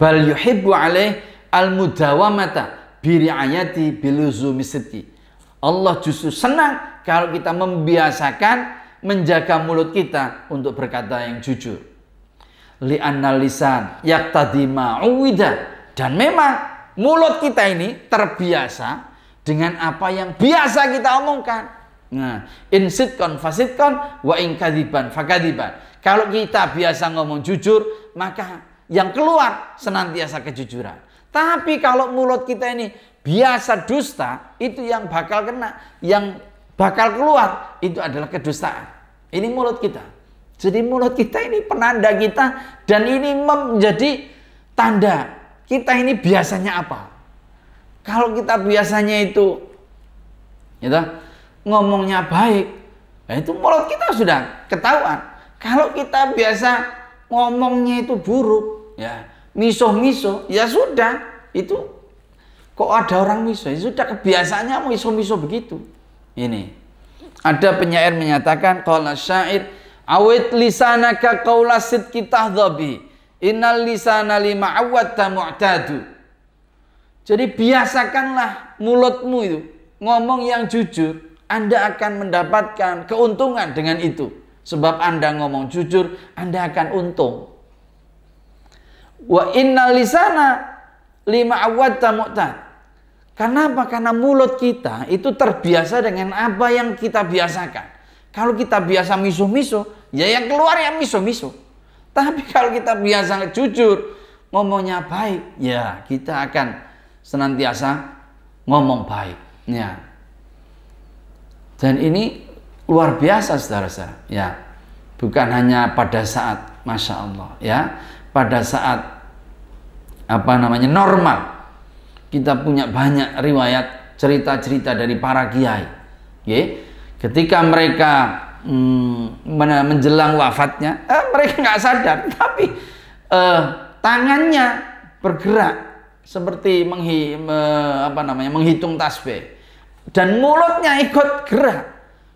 bal yuhibbu alaih al-mudawamata biri'ayati biluzumi sidqi. Allah justru senang kalau kita membiasakan menjaga mulut kita untuk berkata yang jujur. Li'anna lisan yaqtadi ma'uwida. Dan memang mulut kita ini terbiasa dengan apa yang biasa kita omongkan. Nah, in sidqan fasidqan wa in kadziban fakadziban. Kalau kita biasa ngomong jujur, maka yang keluar senantiasa kejujuran. Tapi kalau mulut kita ini biasa dusta, itu yang bakal kena, yang bakal keluar itu adalah kedustaan. Ini mulut kita. Jadi mulut kita ini penanda kita, dan ini menjadi tanda kita ini biasanya apa. Kalau kita biasanya itu ngomongnya baik, nah itu mulut kita sudah ketahuan. Kalau kita biasa ngomongnya itu buruk, ya miso-miso, ya sudah, itu kok ada orang miso, ya sudah kebiasaannya miso-miso begitu. Ini ada penyair menyatakan qala syair Awit lisanaka qaula sidqi tahdhabi. Innal lisana lima awwatta mu'tadu. Jadi biasakanlah mulutmu itu ngomong yang jujur. Anda akan mendapatkan keuntungan dengan itu. Sebab Anda ngomong jujur, Anda akan untung. Wa innal lisana lima awwatta mu'tad. Kenapa? Karena mulut kita itu terbiasa dengan apa yang kita biasakan. Kalau kita biasa misuh-misuh, ya yang keluar ya misuh-misuh. Tapi kalau kita biasa jujur, ngomongnya baik, ya kita akan senantiasa ngomong baik. Ya. Dan ini luar biasa, saudara-saudara. Ya. Bukan hanya pada saat, Masya Allah, ya, pada saat normal. Kita punya banyak riwayat cerita-cerita dari para kiai. Ketika mereka menjelang wafatnya, mereka nggak sadar, tapi tangannya bergerak seperti menghitung tasbih, dan mulutnya ikut gerak.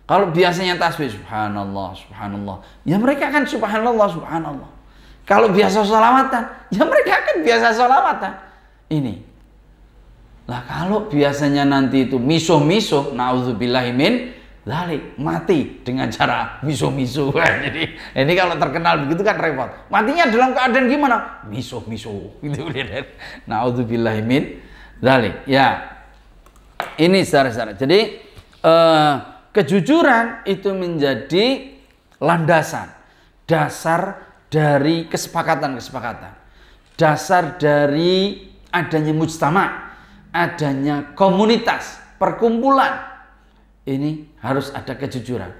Kalau biasanya tasbih subhanallah, subhanallah, ya mereka akan subhanallah, subhanallah. Kalau biasa sholawatan, ya mereka akan biasa sholawatan. Ini. Lah kalau biasanya nanti itu misuh-misuh, na'udzubillahi min dzalik, mati dengan cara misuh-misuh. Jadi ini kalau terkenal begitu kan repot. Matinya dalam keadaan gimana? Misuh-misuh. Gitu. Na'udzubillahi min dzalik. Ya. Ini saudara-saudara. Jadi kejujuran itu menjadi landasan, dasar dari kesepakatan-kesepakatan, dasar dari adanya mujtama, adanya komunitas, perkumpulan. Ini harus ada kejujuran.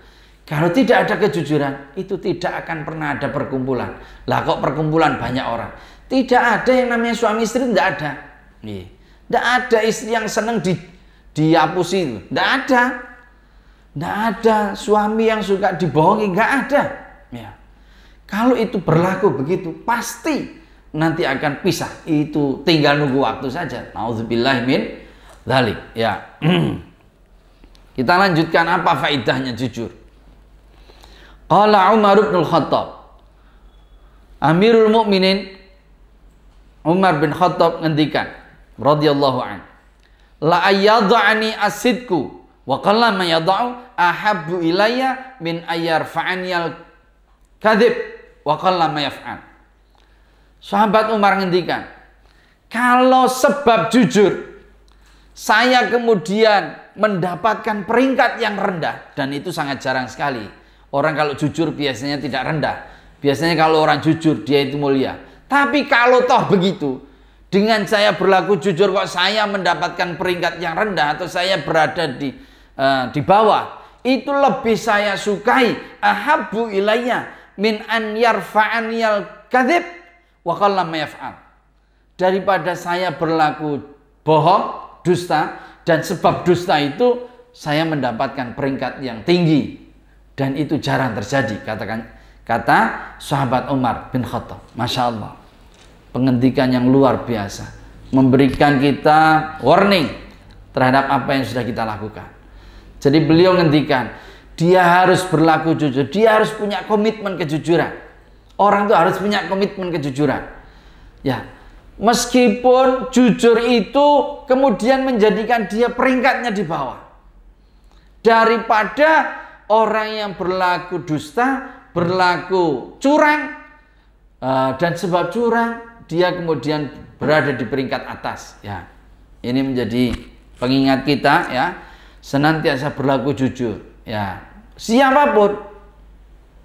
Kalau tidak ada kejujuran, itu tidak akan pernah ada perkumpulan. Lah kok perkumpulan banyak orang? Tidak ada yang namanya suami istri, tidak ada. Tidak ada istri yang senang dihapusi itu. Tidak ada. Tidak ada suami yang suka dibohongi, nggak ada. Ya. Kalau itu berlaku begitu, pasti nanti akan pisah. Itu tinggal nunggu waktu saja. Nauzubillahi min dzalik. Ya. Kita lanjutkan apa faedahnya jujur. Qala Umar bin Khattab. Amirul Mukminin Umar bin Khattab ngendikan radhiyallahu an. La ayyadhani as-sidqu wa qalla ma yad'u ahabbu ilayya min ayyarfa'ani al-kadhib wa qalla ma yaf'al. Sahabat Umar ngendikan, kalau sebab jujur saya kemudian mendapatkan peringkat yang rendah, dan itu sangat jarang sekali. Orang kalau jujur biasanya tidak rendah. Biasanya kalau orang jujur dia itu mulia. Tapi kalau toh begitu, dengan saya berlaku jujur kok saya mendapatkan peringkat yang rendah atau saya berada di bawah, itu lebih saya sukai ahabbu ilayya min an yarfa'aniyal kadzib wa qalla ma yaf'al, daripada saya berlaku bohong, dusta, dan sebab dusta itu saya mendapatkan peringkat yang tinggi, dan itu jarang terjadi. Kata sahabat Umar bin Khattab. Masya Allah, pengendikan yang luar biasa, memberikan kita warning terhadap apa yang sudah kita lakukan. Jadi beliau ngendikan, dia harus berlaku jujur, dia harus punya komitmen kejujuran. Orang itu harus punya komitmen kejujuran. Ya, meskipun jujur itu kemudian menjadikan dia peringkatnya di bawah, daripada orang yang berlaku dusta, berlaku curang, dan sebab curang dia kemudian berada di peringkat atas. Ya, ini menjadi pengingat kita, ya, senantiasa berlaku jujur. Ya, siapapun,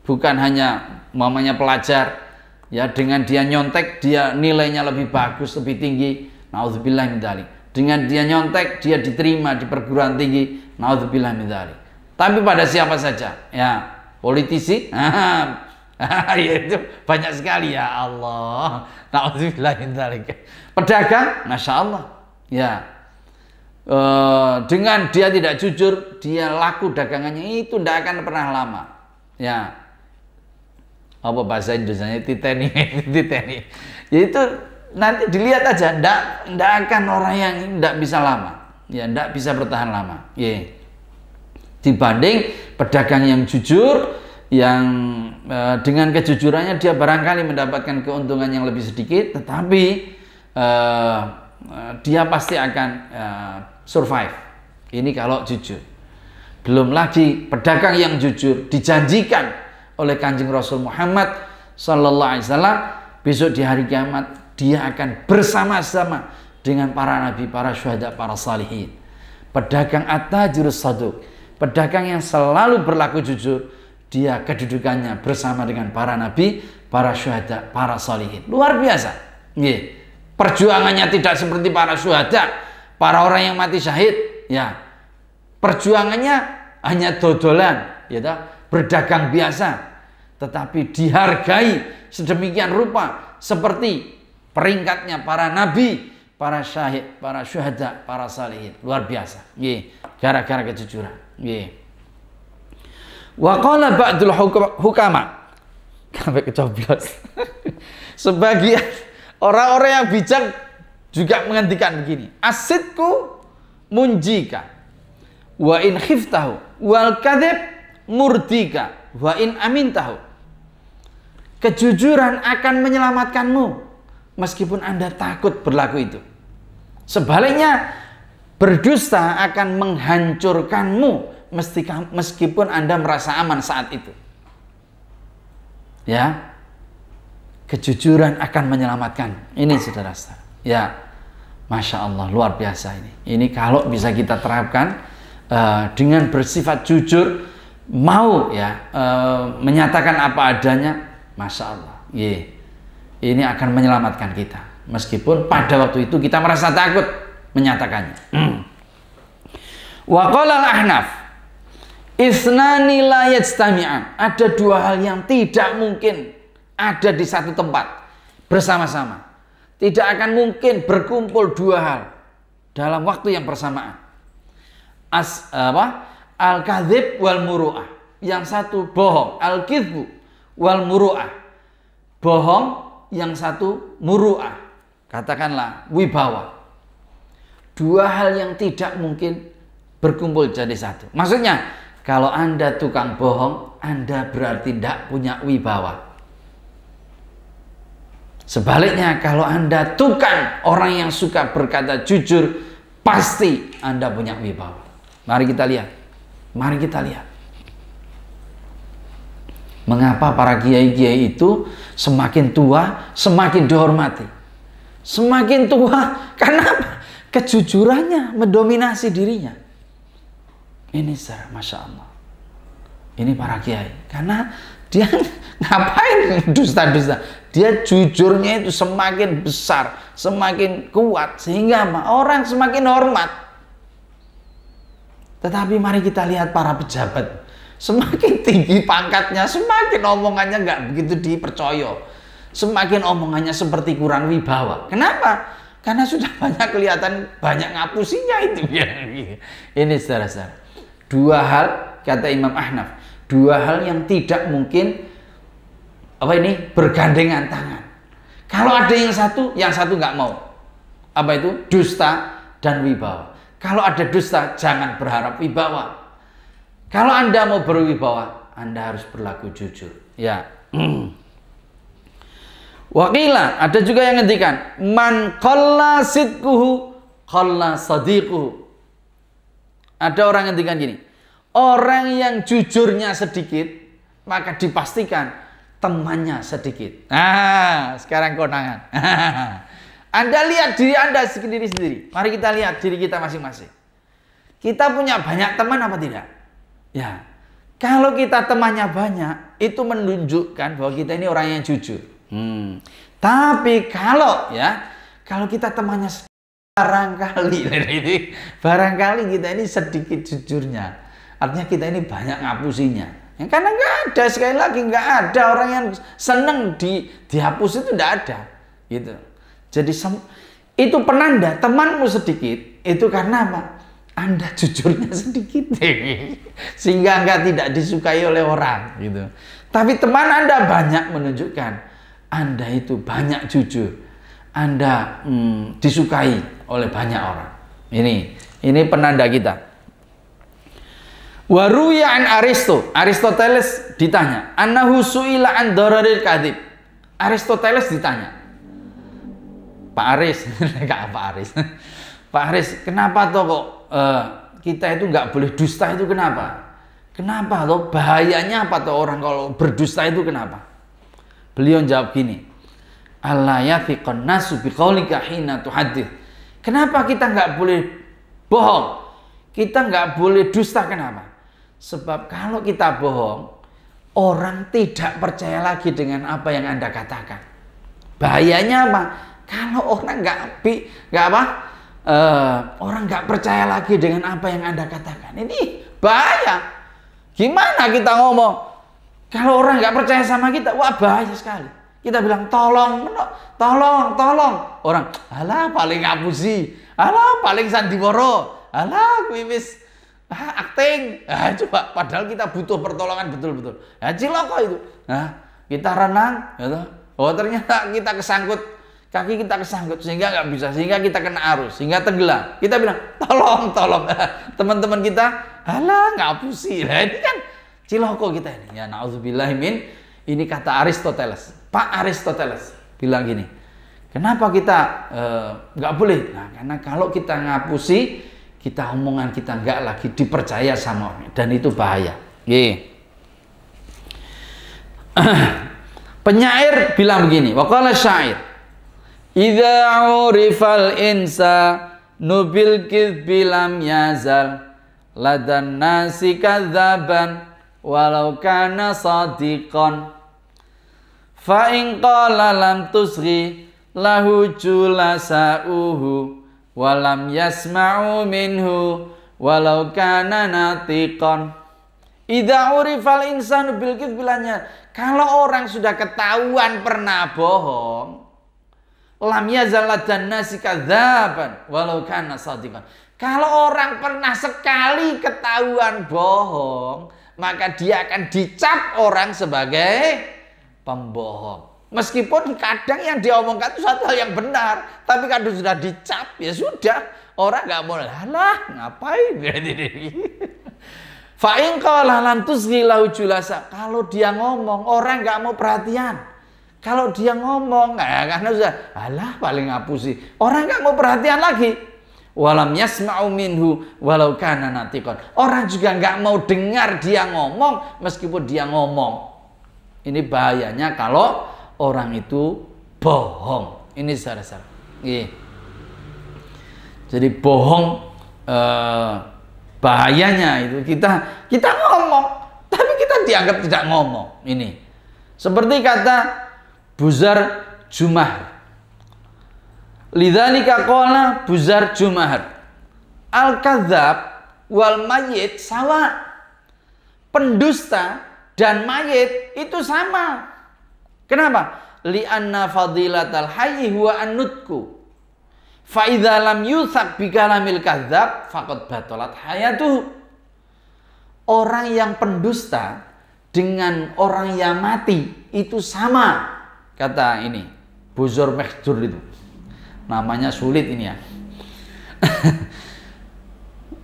bukan hanya mamanya pelajar, ya, dengan dia nyontek dia nilainya lebih bagus, lebih tinggi, naudzubillah min dzalik. Dengan dia nyontek dia diterima di perguruan tinggi, naudzubillah min dzalik. Tapi pada siapa saja, ya, politisi, ya itu banyak sekali, ya Allah, naudzubillah min dzalik. Pedagang, masya Allah, ya, dengan dia tidak jujur, dia laku dagangannya itu tidak akan pernah lama. Ya, apa bahasa Indonesianya, titeni. Itu nanti dilihat aja, ndak akan orang yang ndak bisa lama, ya, ndak bisa bertahan lama. Ya. Dibanding pedagang yang jujur, yang dengan kejujurannya dia barangkali mendapatkan keuntungan yang lebih sedikit, tetapi dia pasti akan survive. Ini kalau jujur. Belum lagi pedagang yang jujur dijanjikan oleh Kanjeng Rasul Muhammad sallallahu alaihi wasallam besok di hari kiamat dia akan bersama-sama dengan para nabi, para syuhada, para salihin. Pedagang at-tajirus saduq, pedagang yang selalu berlaku jujur, dia kedudukannya bersama dengan para nabi, para syuhada, para salihin. Luar biasa. Nggih. Perjuangannya tidak seperti para syuhada, para orang yang mati syahid, ya. Perjuangannya hanya dodolan, ya, berdagang biasa, tetapi dihargai sedemikian rupa seperti peringkatnya para nabi, para syahid, para syuhada, para salihin. Luar biasa. Nggih, gara-gara kejujuran. Nggih. Wa qala ba'dul hukama. Sampai kecoblos. Sebagian orang-orang yang bijak juga menghentikan begini. Asidku munjika wa in khiftahu wal kadzib murdika wa in amintahu. Kejujuran akan menyelamatkanmu meskipun Anda takut berlaku itu. Sebaliknya, berdusta akan menghancurkanmu meskipun Anda merasa aman saat itu. Ya, kejujuran akan menyelamatkan. Ini saudara-saudara. Ya, Masya Allah, luar biasa ini. Ini kalau bisa kita terapkan dengan bersifat jujur, mau ya menyatakan apa adanya, Masya Allah. Ini akan menyelamatkan kita. Meskipun pada waktu itu kita merasa takut menyatakannya. Wa qala al-Ahnaf, isnani la yajtami'an. Ada dua hal yang tidak mungkin ada di satu tempat bersama-sama. Tidak akan mungkin berkumpul dua hal dalam waktu yang bersamaan. Al-kadzib wal muru'ah. Yang satu bohong, al-kadzbu wal muru'ah. Bohong, yang satu muru'ah. Katakanlah wibawa. Dua hal yang tidak mungkin berkumpul jadi satu. Maksudnya, kalau Anda tukang bohong, Anda berarti tidak punya wibawa. Sebaliknya, kalau Anda tukang orang yang suka berkata jujur, pasti Anda punya wibawa. Mari kita lihat. Mari kita lihat. Mengapa para kiai-kiai itu semakin tua, semakin dihormati? Semakin tua, karena kejujurannya mendominasi dirinya. Ini secara Masya Allah. Ini para kiai. Karena dia ngapain dusta-dusta? Dia jujurnya itu semakin besar, semakin kuat, sehingga orang semakin hormat. Tetapi mari kita lihat para pejabat. Semakin tinggi pangkatnya, semakin omongannya nggak begitu dipercaya. Semakin omongannya seperti kurang wibawa. Kenapa? Karena sudah banyak kelihatan, banyak ngapusinya itu. Ini saudara-saudara. Dua hal, kata Imam Ahnaf. Dua hal yang tidak mungkin bergandengan tangan. Kalau ada yang satu nggak mau. Apa itu? Dusta dan wibawa. Kalau ada dusta, jangan berharap wibawa. Kalau Anda mau berwibawa, Anda harus berlaku jujur. Ya. Wakila, ada juga yang ngendikan, man qalla sidquhu qalla sadiquhu. Ada orang ngendikan gini, orang yang jujurnya sedikit, maka dipastikan temannya sedikit. Nah, sekarang konangan. Anda lihat diri Anda sendiri-sendiri. Mari kita lihat diri kita masing-masing. Kita punya banyak teman apa tidak? Ya, kalau kita temannya banyak, itu menunjukkan bahwa kita ini orang yang jujur. Tapi kalau kita temannya barangkali kita ini sedikit jujurnya, artinya kita ini banyak ngapusinya. Ya, karena nggak ada, sekali lagi nggak ada orang yang seneng dihapus, itu nggak ada, gitu. Jadi itu penanda temanmu sedikit, itu karena apa? Anda jujurnya sedikit, sehingga Anda tidak disukai oleh orang, gitu. Tapi teman Anda banyak, menunjukkan Anda itu banyak jujur, Anda disukai oleh banyak orang. Ini penanda kita. Waruya an Aristoteles ditanya, annahu su'ila an dararil kadhib. Aristoteles ditanya, Pak Aris, Pak Aris, Pak Aris, kenapa toh kok kita itu nggak boleh dusta itu kenapa? Kenapa toh? Bahayanya apa toh orang kalau berdusta itu kenapa? Beliau jawab gini, alla yathiqan nasu biqaulika hina tuhaddits. Kenapa kita nggak boleh bohong? Kita nggak boleh dusta, kenapa? Sebab kalau kita bohong, orang tidak percaya lagi dengan apa yang Anda katakan. Bahayanya apa? Kalau orang orang nggak percaya lagi dengan apa yang Anda katakan, ini bahaya. Gimana kita ngomong? Kalau orang nggak percaya sama kita, wah bahaya sekali. Kita bilang tolong. Orang, alah paling ngapusi, alah paling sandiwara, alah kuimis acting. Coba padahal kita butuh pertolongan betul-betul. Ciloko itu. Kita renang, gitu. Oh ternyata kita kesangkut, kaki kita kesangkut sehingga nggak bisa, sehingga kita kena arus, sehingga tenggelam. Kita bilang tolong. Teman-teman kita, alah ngapusi. Nah ini kan ciloko kita ini. Ya na'udzubillah min. Ini kata Aristoteles. Pak Aristoteles bilang gini, kenapa kita nggak boleh? Nah, karena kalau kita ngapusi, omongan kita nggak lagi dipercaya sama orang, dan itu bahaya. Penyair bilang begini, waqala syair, idza urifal insa nubil kidbi lam yazal ladan nasi kadzaban walau kana sadiqan fa in qala lam tusghi lahu julasauhu walam yasma'u minhu walau kana natiqan. Idza urifal insanu bil kidbilanya, kalau orang sudah ketahuan pernah bohong, lam yazal ladan nasi kadzaban walau kana sadiqan. Kalau orang pernah sekali ketahuan bohong, maka dia akan dicap orang sebagai pembohong. Meskipun kadang yang diomongkan itu satu hal yang benar, tapi kalau sudah dicap, ya sudah, orang nggak mau, lah ngapain? Fa'in qala lam tusghi lahu julasa. Kalau dia ngomong, orang nggak mau perhatian. Kalau dia ngomong, karena sudah, alah paling ngapusi, orang nggak mau perhatian lagi. Walam yasma'u minhu walau kana natiqan. Orang juga nggak mau dengar dia ngomong, meskipun dia ngomong. Ini bahayanya kalau orang itu bohong. Ini saudara-saudara. Jadi bohong, bahayanya itu kita ngomong, tapi kita dianggap tidak ngomong. Ini seperti kata Buzar Jumahar. Lidzalika qala Buzar Jumahar, al-kadzab wal mayyit sawa. Pendusta dan mayit itu sama. Kenapa? Li'anna fadilatal hayyi huwa an-nutku. Fa idza lam yusak bi kalamil kadzab faqad batalat hayatuhu. Orang yang pendusta dengan orang yang mati itu sama. Kata ini Buzur Mehdur itu. Namanya sulit ini ya.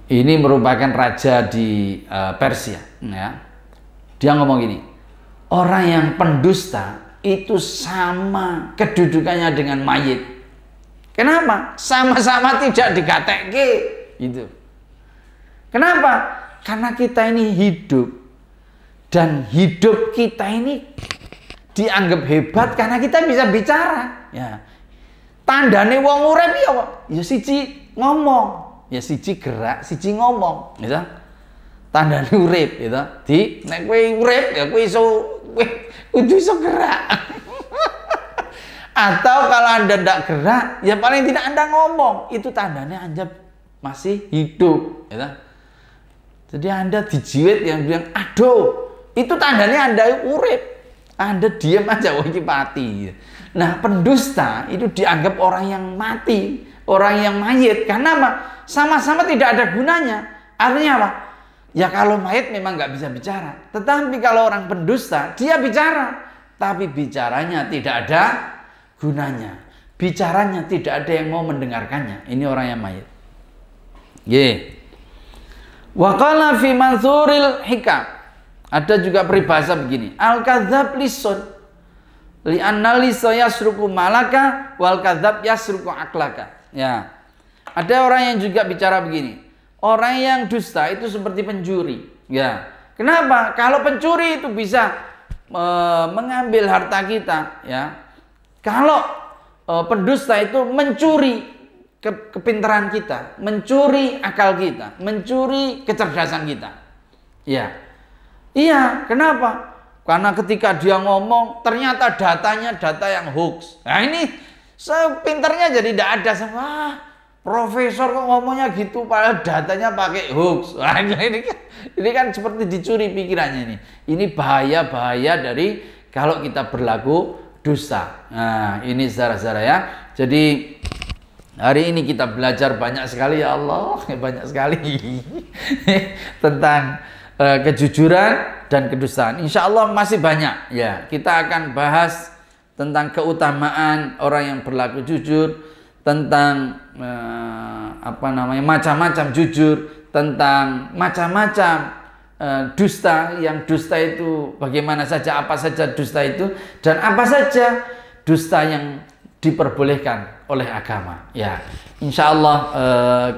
Ini merupakan raja di Persia ya. Dia ngomong gini, orang yang pendusta itu sama kedudukannya dengan mayit. Kenapa? Sama-sama tidak digatekke gitu. Kenapa? Karena kita ini hidup, dan hidup kita ini dianggap hebat karena kita bisa bicara. Ya. Tandane wong urip ya siji ngomong, ya siji gerak, siji ngomong, gitu. Tandane urip gitu. Di nek kowe urip ya kowe kudu iso gerak. Atau kalau Anda tidak gerak, ya paling tidak Anda ngomong, itu tandanya Anda masih hidup, gitu. Jadi Anda dijiwit yang bilang aduh, itu tandanya Anda urip. Anda diam aja, wah iki mati. Nah, pendusta itu dianggap orang yang mati, orang yang mayit. Karena apa? Sama-sama tidak ada gunanya. Artinya apa? Ya kalau mayit memang nggak bisa bicara. Tetapi kalau orang pendusta, dia bicara. Tapi bicaranya tidak ada gunanya. Bicaranya tidak ada yang mau mendengarkannya. Ini orang yang mayit. Wa qala fi Manthuril Hikam. Ada juga peribahasa begini, al-kadzab lisun li'anna lisa yasruku malaka wal kadzab yasruku aklaka. Ya. Ada orang yang juga bicara begini, orang yang dusta itu seperti pencuri. Ya. Kenapa? Kalau pencuri itu bisa mengambil harta kita, ya. Kalau pendusta itu mencuri kepintaran kita, mencuri akal kita, mencuri kecerdasan kita. Ya. Iya, kenapa? Karena ketika dia ngomong, ternyata datanya data yang hoax. Nah ini, sepinternya jadi tidak ada. Wah, profesor kok ngomongnya gitu, padahal datanya pakai hoax. Nah, ini kan seperti dicuri pikirannya ini. Ini bahaya-bahaya dari kalau kita berlaku dusta. Nah, ini saudara-saudara ya. Jadi hari ini kita belajar banyak sekali, ya Allah, banyak sekali tentang kejujuran dan kedustaan. Insya Allah masih banyak. Ya, kita akan bahas tentang keutamaan orang yang berlaku jujur, tentang macam-macam jujur, tentang macam-macam dusta. Yang dusta itu bagaimana saja, apa saja dusta itu, dan apa saja dusta yang diperbolehkan oleh agama. Ya, insya Allah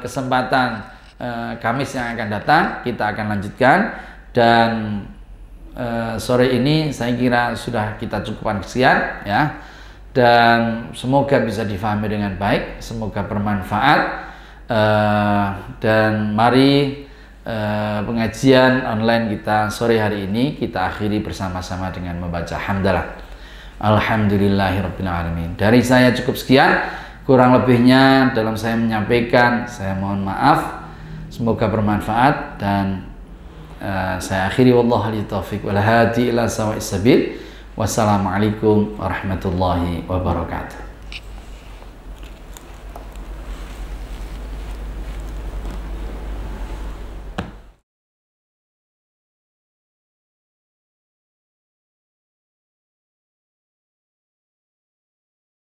kesempatan Kamis yang akan datang kita akan lanjutkan, dan sore ini saya kira sudah kita cukupkan sekian ya, dan semoga bisa difahami dengan baik, semoga bermanfaat, dan mari pengajian online kita sore hari ini kita akhiri bersama-sama dengan membaca hamdalah. Alhamdulillahirabbil alamin. Dari saya cukup sekian, kurang lebihnya dalam saya menyampaikan saya mohon maaf. Semoga bermanfaat, dan saya akhiri wallahi taufiq wal hadi ila sawa'is sabil. Wassalamualaikum warahmatullahi wabarakatuh.